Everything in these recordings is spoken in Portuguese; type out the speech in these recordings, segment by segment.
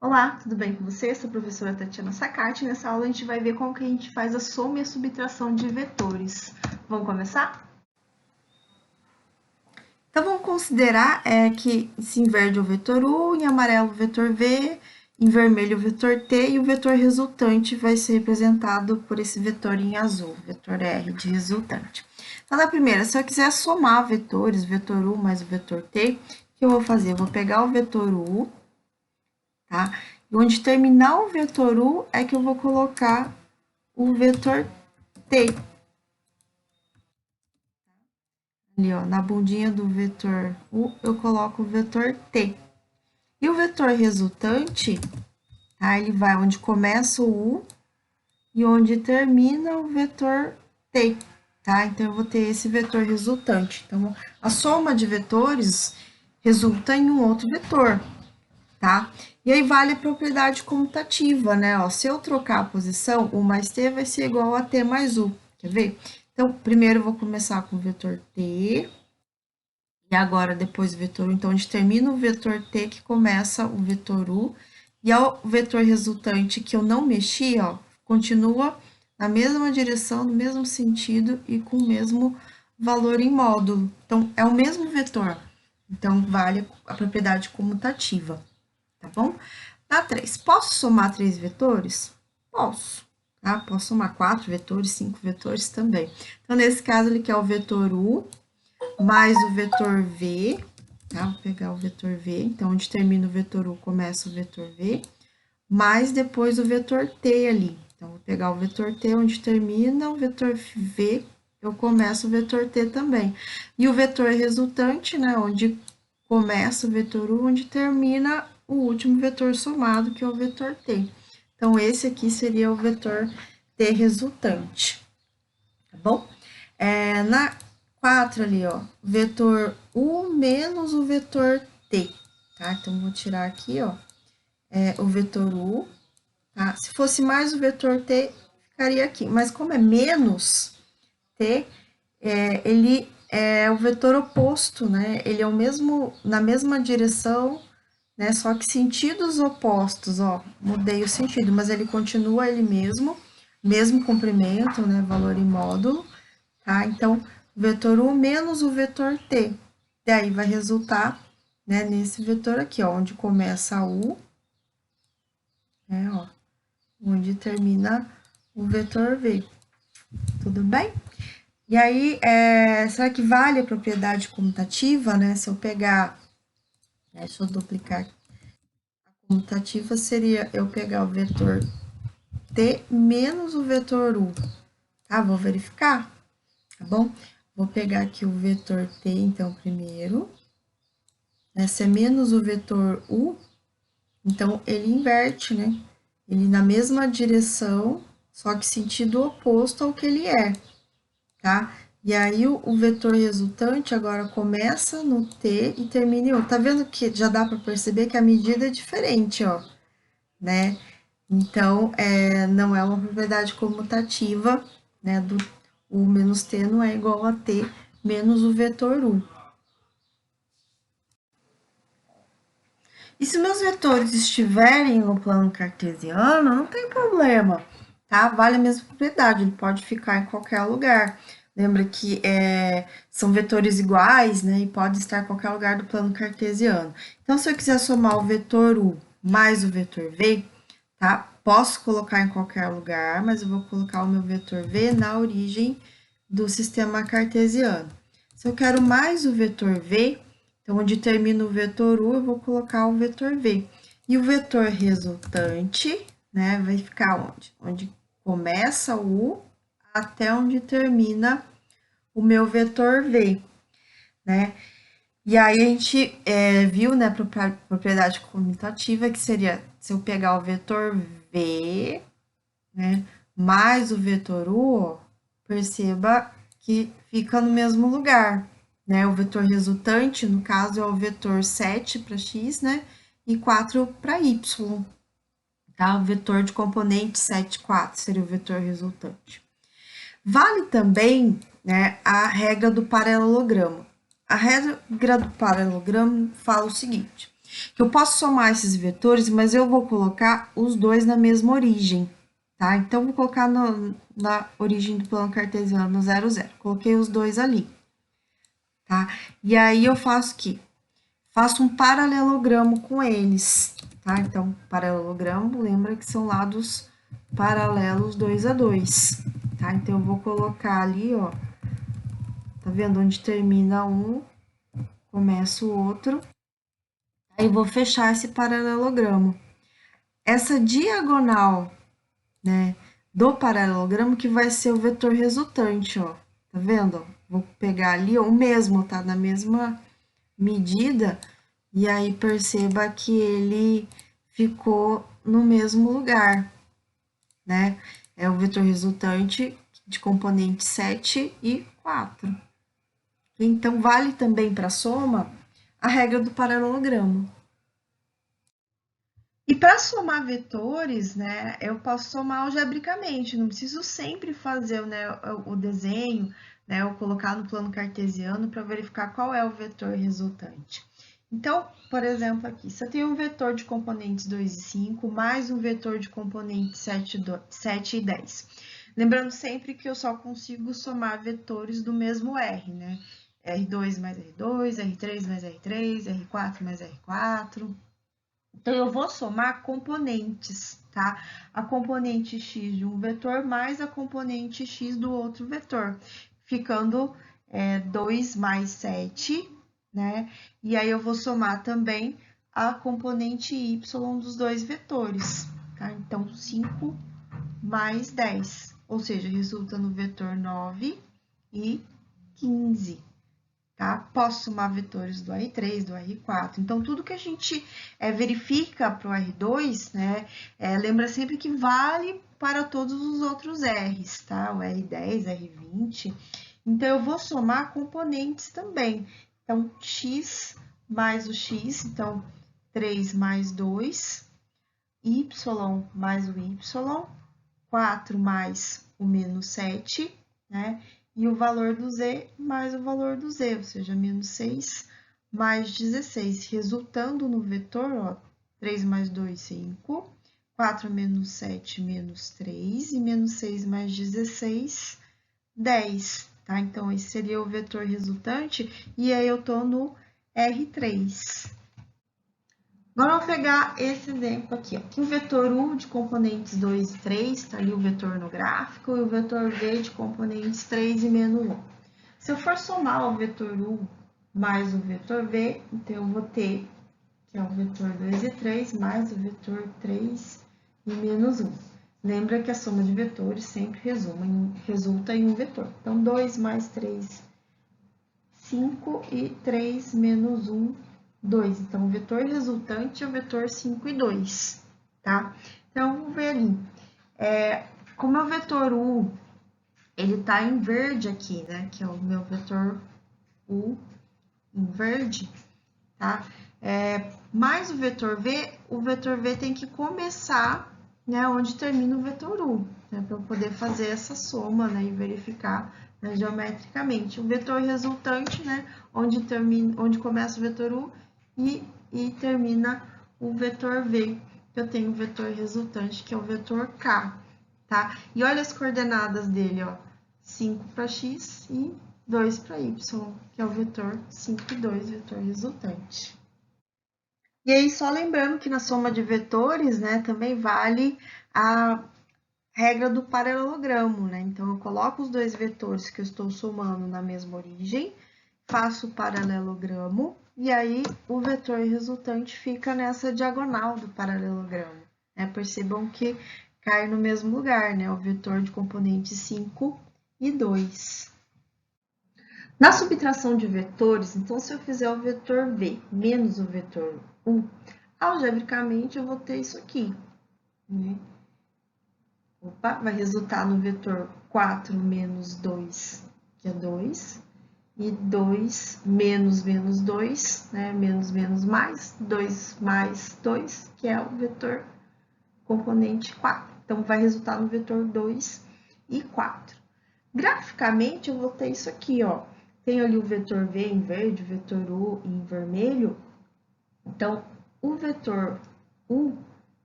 Olá, tudo bem com você? Sou a professora Tatiana Sacati. Nessa aula a gente vai ver como que a gente faz a soma e a subtração de vetores. Vamos começar? Então vamos considerar que se em verde é o vetor U, em amarelo o vetor V, em vermelho o vetor T e o vetor resultante vai ser representado por esse vetor em azul, vetor R de resultante. Então na primeira, se eu quiser somar vetores, o vetor U mais o vetor T, o que eu vou fazer? Eu vou pegar o vetor U, tá? E onde terminar o vetor U é que eu vou colocar o vetor T. Ali, ó, na bundinha do vetor U, eu coloco o vetor T. E o vetor resultante, tá? Ele vai onde começa o U e onde termina o vetor T, tá? Então, eu vou ter esse vetor resultante. Então, a soma de vetores resulta em um outro vetor, tá? E aí vale a propriedade comutativa, né? Ó, se eu trocar a posição, U mais T vai ser igual a T mais U. Quer ver? Então, primeiro eu vou começar com o vetor T, e agora depois o vetor U. Então, onde termina o vetor T, que começa o vetor U, e ao vetor resultante que eu não mexi, ó, continua na mesma direção, no mesmo sentido e com o mesmo valor em módulo. Então, é o mesmo vetor. Então, vale a propriedade comutativa, tá bom? Na 3, posso somar 3 vetores? Posso, tá? Posso somar 4 vetores, 5 vetores também. Então, nesse caso, ele quer o vetor U mais o vetor V, tá? Vou pegar o vetor V, então, onde termina o vetor U, começa o vetor V, mais depois o vetor T ali. Então, vou pegar o vetor T, onde termina o vetor V, eu começo o vetor T também. E o vetor resultante, né, onde começa o vetor U, onde termina o último vetor somado, que é o vetor T. Então, esse aqui seria o vetor T resultante, tá bom? Na 4 ali, ó, vetor U menos o vetor T, tá? Então, vou tirar aqui, ó, o vetor U, tá? Se fosse mais o vetor T, ficaria aqui. Mas como é menos T, ele é o vetor oposto, né? Ele é o mesmo, na mesma direção, né? Só que sentidos opostos, ó. Mudei o sentido, mas ele continua ele mesmo comprimento, né? Valor em módulo, tá? Então, o vetor U menos o vetor T. Daí vai resultar, né? Nesse vetor aqui, ó. Onde começa U, né? Ó. Onde termina o vetor V. Tudo bem? E aí, será que vale a propriedade comutativa, né? Se eu pegar, deixa eu duplicar aqui. A comutativa seria eu pegar o vetor T menos o vetor U, tá? Vou verificar, tá bom? Vou pegar aqui o vetor T, então, primeiro. Se é menos o vetor U, então ele inverte, né? Ele na mesma direção, só que sentido oposto ao que ele é, tá? E aí, o vetor resultante agora começa no T e termina em U. Tá vendo que já dá para perceber que a medida é diferente, ó, né? Então, não é uma propriedade comutativa, né? Do U menos T não é igual a T menos o vetor U. E se meus vetores estiverem no plano cartesiano, não tem problema, tá? Vale a mesma propriedade, ele pode ficar em qualquer lugar. Lembra que são vetores iguais, né? E pode estar em qualquer lugar do plano cartesiano. Então, se eu quiser somar o vetor U mais o vetor V, tá? Posso colocar em qualquer lugar, mas eu vou colocar o meu vetor V na origem do sistema cartesiano. Se eu quero mais o vetor V, então, onde termina o vetor U, eu vou colocar o vetor V. E o vetor resultante, né, vai ficar onde? Onde começa o U até onde termina o meu vetor V, né? E aí a gente viu, né, a propriedade comutativa, que seria, se eu pegar o vetor V, né, mais o vetor U, ó, perceba que fica no mesmo lugar, né? O vetor resultante, no caso, é o vetor 7 para x, né? E 4 para y, tá? O vetor de componente 7, 4 seria o vetor resultante. Vale também, né, a regra do paralelogramo. A regra do paralelogramo fala o seguinte: que eu posso somar esses vetores, mas eu vou colocar os dois na mesma origem, tá? Então, vou colocar na origem do plano cartesiano 0, 0. Coloquei os dois ali, tá? E aí, eu faço o quê? Faço um paralelogramo com eles, tá? Então, paralelogramo, lembra que são lados paralelos 2 a 2, tá? Então, eu vou colocar ali, ó, tá vendo onde termina um, começa o outro, aí vou fechar esse paralelogramo. Essa diagonal, né, do paralelogramo que vai ser o vetor resultante, ó, tá vendo? Vou pegar ali, ó, o mesmo, tá? Na mesma medida, e aí perceba que ele ficou no mesmo lugar, né? É o vetor resultante de componente 7 e 4. Então, vale também para a soma a regra do paralelogramo. E para somar vetores, né, eu posso somar algebricamente, não preciso sempre fazer, né, o desenho, né, ou colocar no plano cartesiano para verificar qual é o vetor resultante. Então, por exemplo, aqui, se eu tenho um vetor de componentes 2 e 5, mais um vetor de componentes 7 e 10. Lembrando sempre que eu só consigo somar vetores do mesmo R, né? R2 mais R2, R3 mais R3, R4 mais R4. Então, eu vou somar componentes, tá? A componente x de um vetor mais a componente x do outro vetor, ficando 2 mais 7, né? E aí, eu vou somar também a componente y dos dois vetores, tá? Então, 5 mais 10, ou seja, resulta no vetor 9 e 15. Tá? Posso somar vetores do R3, do R4. Então, tudo que a gente verifica para o R2, né, lembra sempre que vale para todos os outros R's, tá? O R10, R20. Então, eu vou somar componentes também. Então, x mais o x, então, 3 mais 2, y mais o y, 4 mais o menos 7, né? E o valor do z mais o valor do z, ou seja, menos 6 mais 16, resultando no vetor, ó, 3 mais 2, 5, 4 menos 7, menos 3, e menos 6 mais 16, 10, tá? Então, esse seria o vetor resultante, e aí eu tô no R3. Agora, eu vou pegar esse exemplo aqui, ó. Aqui o vetor U de componentes 2 e 3, tá ali o vetor no gráfico, e o vetor V de componentes 3 e menos 1. Se eu for somar o vetor U mais o vetor V, então eu vou ter, que é o vetor 2 e 3, mais o vetor 3 e menos 1. Lembra que a soma de vetores sempre resulta em um vetor. Então, 2 mais 3, 5 e 3 menos 1, 2. Então, o vetor resultante é o vetor 5 e 2, tá? Então, vamos ver ali. Como é o vetor U, ele tá em verde aqui, né? Que é o meu vetor U em verde, tá? Mais o vetor V tem que começar, né? Onde termina o vetor U, né? Para eu poder fazer essa soma, né? E verificar, né, geometricamente. O vetor resultante, né? Onde começa o vetor U e termina o vetor V. Eu tenho o vetor resultante, que é o vetor K, tá? E olha as coordenadas dele, ó. 5 para x e 2 para y, que é o vetor 5 e 2, vetor resultante. E aí, só lembrando que na soma de vetores, né, também vale a regra do paralelogramo, né? Então, eu coloco os dois vetores que eu estou somando na mesma origem, faço o paralelogramo, e aí o vetor resultante fica nessa diagonal do paralelogramo, né? Percebam que cai no mesmo lugar, né? O vetor de componente 5 e 2. Na subtração de vetores, então, se eu fizer o vetor V menos o vetor U, algebricamente eu vou ter isso aqui, né? Opa, vai resultar no vetor 4 menos 2, que é 2, e 2 menos menos 2, né? Menos menos mais, 2 mais 2, que é o vetor componente 4. Então, vai resultar no vetor 2 e 4. Graficamente, eu vou ter isso aqui, ó. Tenho ali o vetor V em verde, o vetor U em vermelho. Então, o vetor U,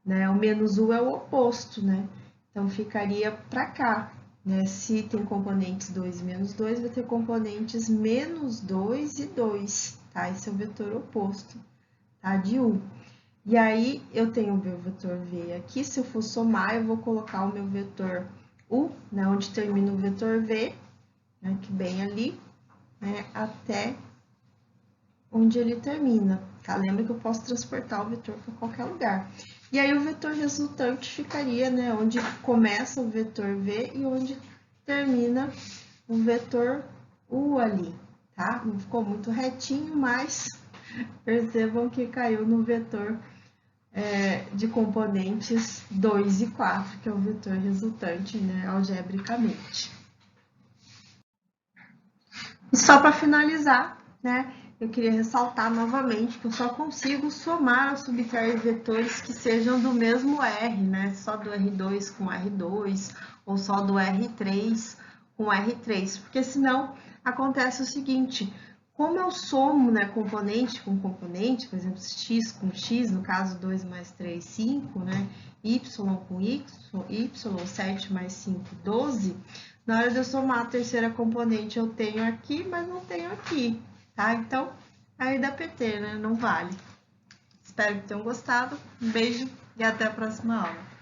né, o menos U é o oposto, né? Então, ficaria para cá, né? Se tem componentes 2 e menos 2, vai ter componentes menos 2 e 2, tá? Esse é o vetor oposto, tá? De U. E aí, eu tenho o meu vetor V aqui, se eu for somar, eu vou colocar o meu vetor U, né? Onde termina o vetor V, né? Que bem ali, né? Até onde ele termina, tá? Lembra que eu posso transportar o vetor para qualquer lugar. E aí o vetor resultante ficaria, né, onde começa o vetor V e onde termina o vetor U ali, tá? Não ficou muito retinho, mas percebam que caiu no vetor de componentes 2 e 4, que é o vetor resultante, né, algebricamente. E só para finalizar, né, eu queria ressaltar novamente que eu só consigo somar ou subtrair vetores que sejam do mesmo R, né, só do R2 com R2, ou só do R3 com R3, porque senão acontece o seguinte, como eu somo, né, componente com componente, por exemplo, x com x, no caso 2 mais 3, 5, né, y com y, 7 mais 5, 12, na hora de eu somar a terceira componente, eu tenho aqui, mas não tenho aqui, tá? Então, aí dá PT, né? Não vale. Espero que tenham gostado. Um beijo e até a próxima aula.